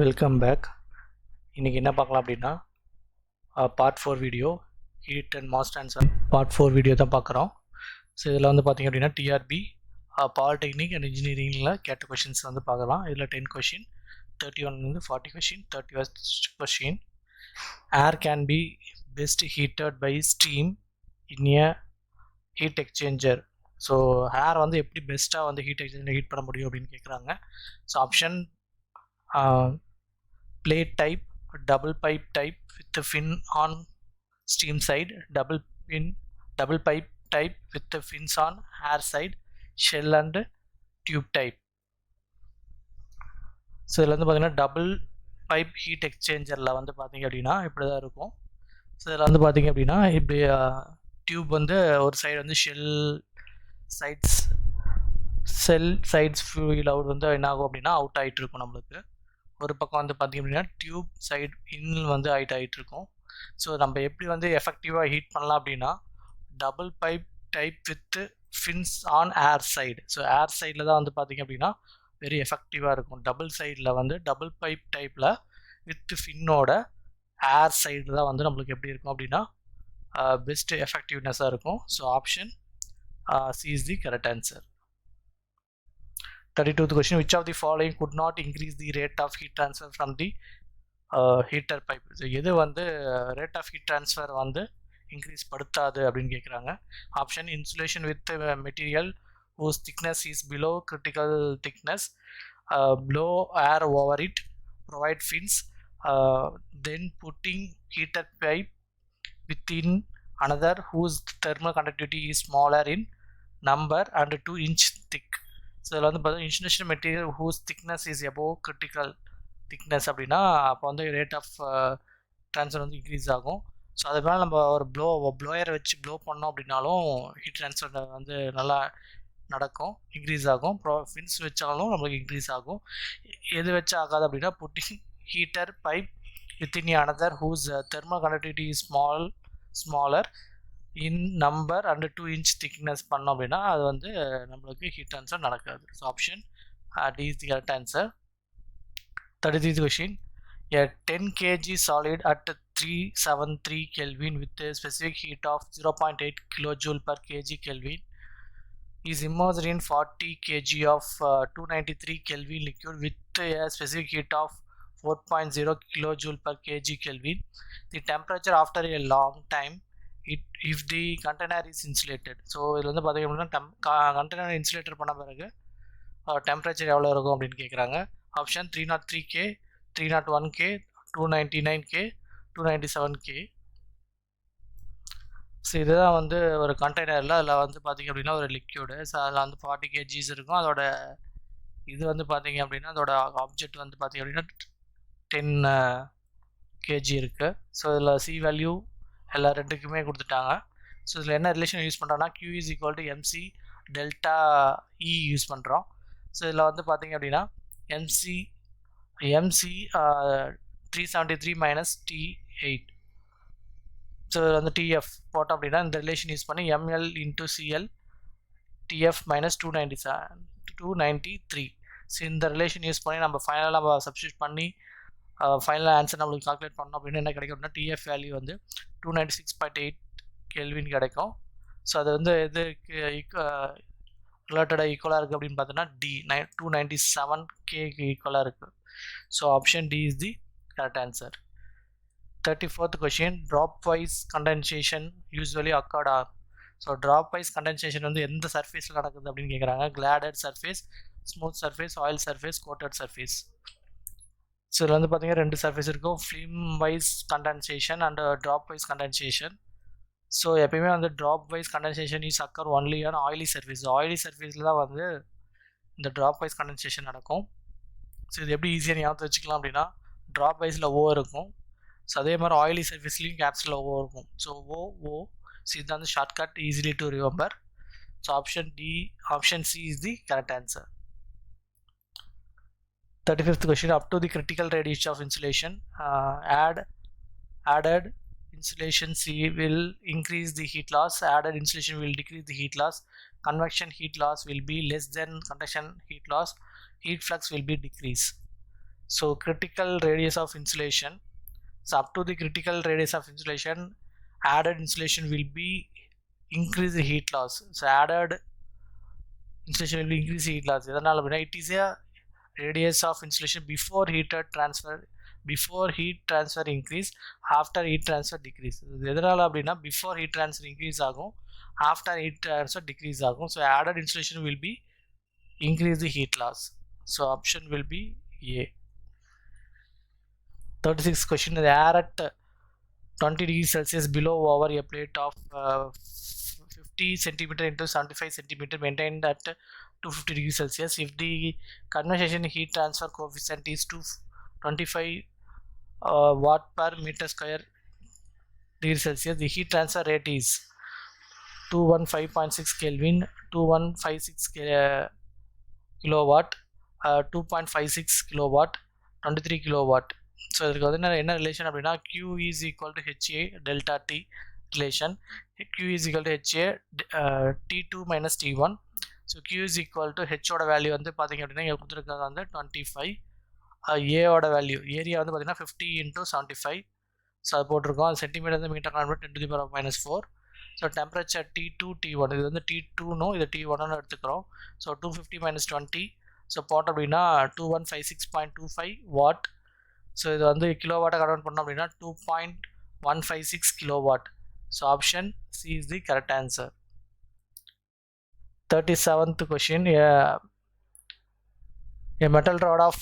Welcome back. இன்றைக்கி என்ன பார்க்கலாம் அப்படின்னா part 4 video heat and mass transfer part 4 video தான் பார்க்குறோம். ஸோ இதில் வந்து பார்த்திங்க அப்படின்னா டிஆர்பி பாலிடெக்னிக் அண்ட் இன்ஜினியரிங்கில் கேட்ட கொஷின்ஸ் வந்து பார்க்கலாம். இதில் 10 question, 31 40 question, 31st question. Air can be best heated by steam in a heat exchanger. So air வந்து எப்படி பெஸ்ட்டாக வந்து ஹீட் எக்ஸ்சேஞ்சர் ஹீட் பண்ண முடியும் அப்படின்னு கேட்குறாங்க. So option plate type, double pipe type with the fin on steam side, double pipe type with the fins on air side, shell and tube type. So இதில் வந்து பார்த்தீங்கன்னா டபுள் பைப் ஹீட் எக்ஸ்சேஞ்சரில் வந்து பார்த்தீங்க அப்படின்னா இப்படி தான் இருக்கும். ஸோ இதில் வந்து பார்த்தீங்க அப்படின்னா இப்படி டியூப் வந்து ஒரு சைடு வந்து சைட்ஸ் ஃபியூல் அவுட் வந்து என்ன ஆகும் அப்படின்னா அவுட் ஆகிட்டு இருக்கும். நம்மளுக்கு ஒரு பக்கம் வந்து பார்த்திங்க அப்படின்னா டியூப் சைடு இன் வந்து ஆகிட்டு இருக்கும். ஸோ நம்ம எப்படி வந்து எஃபெக்டிவாக ஹீட் பண்ணலாம் அப்படின்னா double pipe type with fins on air side. So air சைடில் தான் வந்து பார்த்திங்க அப்படின்னா வெரி எஃபெக்டிவாக இருக்கும். டபுள் சைடில் வந்து டபுள் பைப் டைப்பில் வித் ஃபின்னோட ஏர் சைடு தான் வந்து நம்மளுக்கு எப்படி இருக்கும் அப்படின்னா பெஸ்ட் எஃபெக்டிவ்னஸாக இருக்கும். So option C is the correct answer. 32th question, which of the following could not increase the rate of heat transfer from the heater pipe? So எது வந்து rate of heat transfer வந்து increase படுத்தாது அப்படின்னு கேட்குறாங்க. Option insulation with material whose thickness is below critical thickness, blow air over it, provide fins, then putting heater pipe within another whose thermal conductivity is smaller in number and 2 inch thick. So இதில் வந்து பார்த்தீங்கன்னா insulation material whose thickness is above critical thickness அப்படின்னா அப்போ வந்து rate of transfer வந்து increase ஆகும். So அது மேலே நம்ம ஒரு ப்ளோயரை வச்சு ப்ளோ பண்ணோம் அப்படின்னாலும் ஹீட் ட்ரான்ஸ்ஃபர் வந்து நல்லா நடக்கும், இன்க்ரீஸ் ஆகும். ஃபின்ஸ் வச்சாலும் நம்மளுக்கு இன்க்ரீஸ் ஆகும். எது வச்சு ஆகாது அப்படின்னா putting heater pipe within another whose thermal conductivity is smaller in number and 2 inch thickness பண்ணோம் அப்படின்னா அது வந்து நம்மளுக்கு ஹீட் ட்ரான்ஸ்ஃபர் நடக்காது. So option D is the correct answer. 33th question, a 10 kg solid at 373 Kelvin with a specific heat of 0.8 kilojoule per kg Kelvin is immersed in 40 kg of 293 Kelvin liquid with a specific heat of 4.0 kilojoule per kg Kelvin. The temperature after a long time if the container is insulated. So இதில் வந்து பார்த்திங்க அப்படின்னா container insulator பண்ண பிறகு temperature எவ்வளோ இருக்கும் அப்படின்னு கேட்குறாங்க. Option 303K, 301K, 299K, 297K. So இதுதான் வந்து ஒரு கண்டெய்னரில் அதில் வந்து பார்த்திங்க அப்படின்னா ஒரு லிக்யூடு. ஸோ அதில் வந்து 40 kgs இருக்கும். அதோட இது வந்து பார்த்திங்க அப்படின்னா அதோட ஆப்ஜெக்ட் வந்து பார்த்திங்க அப்படின்னா 10 kg இருக்குது. ஸோ இதில் சி வேல்யூ எல்லா ரெண்டுக்குமே கொடுத்துட்டாங்க. ஸோ இதில் என்ன ரிலேஷன் யூஸ் பண்ணுறோன்னா Q is equal to MC delta E use பண்ணுறோம். ஸோ இதில் வந்து பார்த்திங்க அப்படின்னா MC 373 மைனஸ் T8. ஸோ இதில் வந்து TF போட்டோம் அப்படின்னா இந்த ரிலேஷன் யூஸ் பண்ணி ML into CL TF minus 293. So இந்த ரிலேஷன் யூஸ் பண்ணி நம்ம ஃபைனலாக நம்ம சப்ஸ்டியூட் பண்ணி ஃபைனல் ஆன்சர் நம்மளுக்கு கால்குலேட் பண்ணோம் அப்படின்னு என்ன கிடைக்கும் அப்படின்னா TF வேல்யூ வந்து 296.8 கெல்வின் கிடைக்கும். ஸோ அது வந்து எதுக்கு ரிலேட்டடாக ஈக்குவலாக இருக்குது அப்படின்னு பார்த்தோன்னா D 297K ஈக்குவலாக இருக்குது. So option D is the correct answer. 34th question, drop wise condensation usually occurred on. So drop wise condensation வந்து எந்த சர்ஃபேஸில் நடக்குது அப்படின்னு கேட்குறாங்க. Cladded surface, smooth surface, oil surface, coated surface. So இதில் வந்து பார்த்திங்கன்னா 2 சர்ஃபேஸ் இருக்கும், film wise condensation and drop wise condensation. So எப்பயுமே வந்து drop wise condensation is occur only on oily surface. Oily சர்ஃபேஸில் தான் வந்து இந்த ட்ராப் வைஸ் கண்டென்சேஷன் நடக்கும். ஸோ இது எப்படி ஈஸியாக ஞாபகம் வச்சுக்கலாம் அப்படின்னா ட்ராப் வைஸில் ஓ இருக்கும். ஸோ அதே மாதிரி ஆயிலி சர்ஃபேஸ்லேயும் கேப்ஸில் ஓ இருக்கும். ஸோ ஓ ஸோ இது வந்து shortcut easily to remember. So option C is the correct answer. 35th question, up to the critical radius of insulation, added insulation C will increase the heat loss, added insulation will decrease the heat loss, convection heat loss will be less than conduction heat loss, heat flux will be decreased. So critical radius of insulation, so up to the critical radius of insulation, added insulation will be increase the heat loss. So added insulation will be increase heat loss. எதனால அப்படின்னா it is a radius of insulation before heat transfer increase, after heat transfer decrease. எதனால அப்படின்னா before heat transfer increase ஆகும், after heat transfer decrease ஆகும். So added insulation will be increase the heat loss. So option will be A. 36th question, the air at 20 degrees Celsius below over a plate of 50 centimeter into 75 centimeter maintained at 250 degrees Celsius. If the condensation heat transfer coefficient is 25 watt per meter square degree Celsius, the heat transfer rate is 215.6 Kelvin, 2156 kilowatt, 2.56 kilowatt, 23 kilowatt. So இதுக்கு வந்து என்ன relation அப்படின்னா Q is equal to HA delta T relation. Q is equal to HA T2 minus T1. So Q is equal to H ஓட value வந்து பார்த்தீங்க அப்படின்னா இங்கே கொடுத்துருக்காங்க வந்து 25, A ஓட வேல்யூ ஏரியா வந்து பார்த்தீங்கன்னா 50 into 75. ஸோ அது போட்டிருக்கோம். அது சென்டிமீட்டர் வந்து metre convert 10 to the power minus 4. So temperature T2 T1, இது வந்து T2னும் இது T1னு எடுத்துக்கிறோம். ஸோ 250 minus 20, ஸோ போட்டோம் அப்படின்னா 2156.25 வாட். ஸோ இது வந்து கிலோவாட்டை கன்வெர்ட் பண்ணோம் அப்படின்னா 2.156 kilowatt. So option C is the correct answer. 37th question, a metal rod of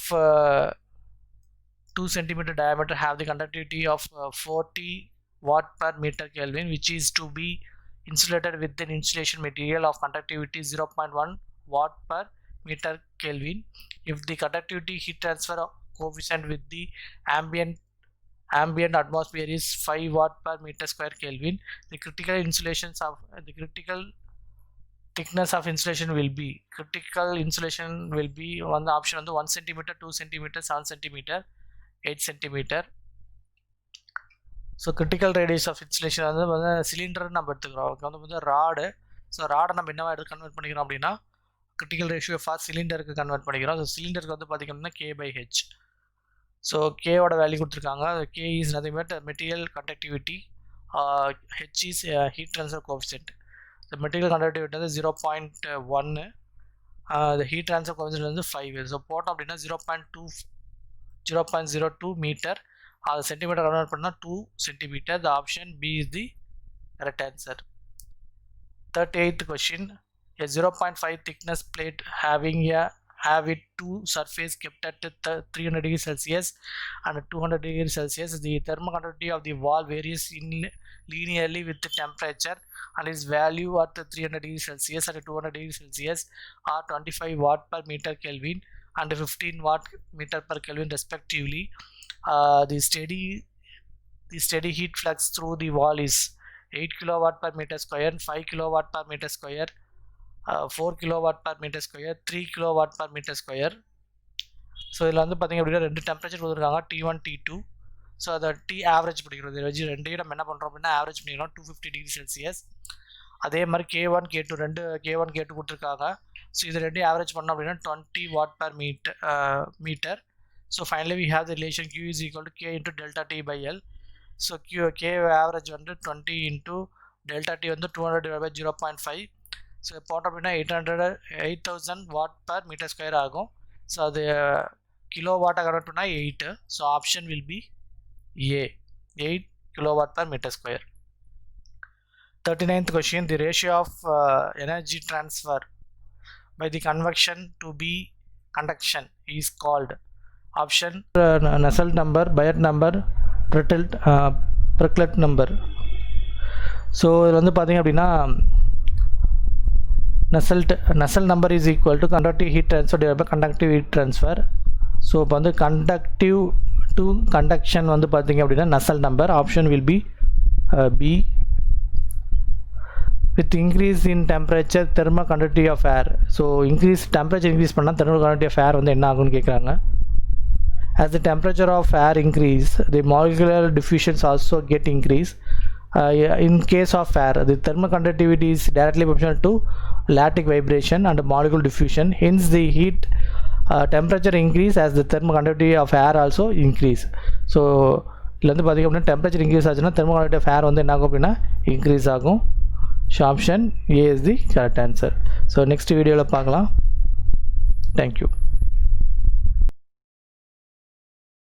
2 centimeter diameter have the conductivity of 40 watt per meter Kelvin, which is to be insulated with an insulation material of conductivity 0.1 watt per meter Kelvin. If the conductivity heat transfer coefficient with the ambient atmosphere is 5 watt per meter square Kelvin, the critical thickness of insulation will be, critical insulation will be on the option on the 1 centimeter, 2 centimeter, 7 centimeter, 8 centimeter. So critical radius of insulation வந்து cylinder நம்ம எடுத்துக்கிறோம். அதுக்கு வந்து rod. So ராடை நம்ம என்னவா எடுத்து convert பண்ணிக்கிறோம் அப்படின்னா critical ratio ஃபார் சிலிண்டருக்கு கன்வெர்ட் பண்ணிக்கிறோம். ஸோ சிலிண்டருக்கு வந்து பார்த்திங்கன்னா K/H. ஸோ கேவோட வேல்யூ கொடுத்துருக்காங்க. K is nothing but material conductivity, H is heat transfer coefficient. The material conductivity வந்து 0.1, the heat transfer coefficient வந்து 5. ஸோ போட்டோம் அப்படின்னா 0.02 மீட்டர், அது சென்டிமீட்டர் கன்வெர்ட் பண்ணால் 2 centimeter. The option B is the correct answer. 38th question, a 0.5 thickness plate have it two surface kept at 300 degrees Celsius and 200 degrees Celsius. The thermal conductivity of the wall varies linearly with the temperature and its value at 300 degrees Celsius and 200 degrees Celsius are 25 watt per meter Kelvin and 15 watt meter per Kelvin respectively. The steady heat flux through the wall is 8 kilowatt per meter square, 5 kilowatt per meter square, 4 kilowatt per meter square, 3 kilowatt per meter square. So இதில் வந்து பார்த்திங்க அப்படின்னா 2 temperature கொடுத்துருக்காங்க, T1 T2. So அதை T average பண்ணிக்கிறோம். இதை வச்சு ரெண்டையும் நம்ம என்ன பண்ணுறோம் அப்படின்னா ஆவரேஜ் பண்ணிக்கிறோம் 250 டிகிரி செல்சியஸ். அதே மாதிரி K1 K2 K1 K2 கொடுத்துருக்காங்க. ஸோ இது ரெண்டையும் ஆவரேஜ் பண்ணோம் அப்படின்னா 20 watt per meter. So finally we have the relation Q is equal to K into delta T by L. So K average வந்து 20 into delta T வந்து 200 divided by 0.5. So போட்டோம் அப்படின்னா 8000 watt per meter square ஆகும். So அது kilo வாட்டை convert பண்ணால் 8. So option will be A, 8 kilowatt per meter square. 39th question, the ratio of energy transfer by the convection to be conduction is called. Option Nusselt number, Biot number, Preclet number. So இதில் வந்து பார்த்திங்க அப்படின்னா Nusselt number is equal to conductive heat transfer divided by conductive heat transfer. So இப்போ வந்து conductive to conduction வந்து பார்த்திங்க அப்படின்னா Nusselt number. Option will be B. With increase in temperature, thermal conductivity of air. So temperature increase பண்ணால் thermal conductivity of air வந்து என்ன ஆகும்னு கேட்குறாங்க. As the temperature of air increase, the molecular diffusions also get increase. In case of air, the thermal conductivity is directly proportional to lattice vibration and molecule diffusion. Hence, the heat temperature increase as the thermal conductivity of air also increase. So இதில் வந்து பார்த்திங்க அப்படின்னா temperature increase ஆச்சுன்னா thermal conductivity of air வந்து என்ன ஆகும் அப்படின்னா increase ஆகும். So option A is the correct answer. So next வீடியோவில் பார்க்கலாம். தேங்க்யூ.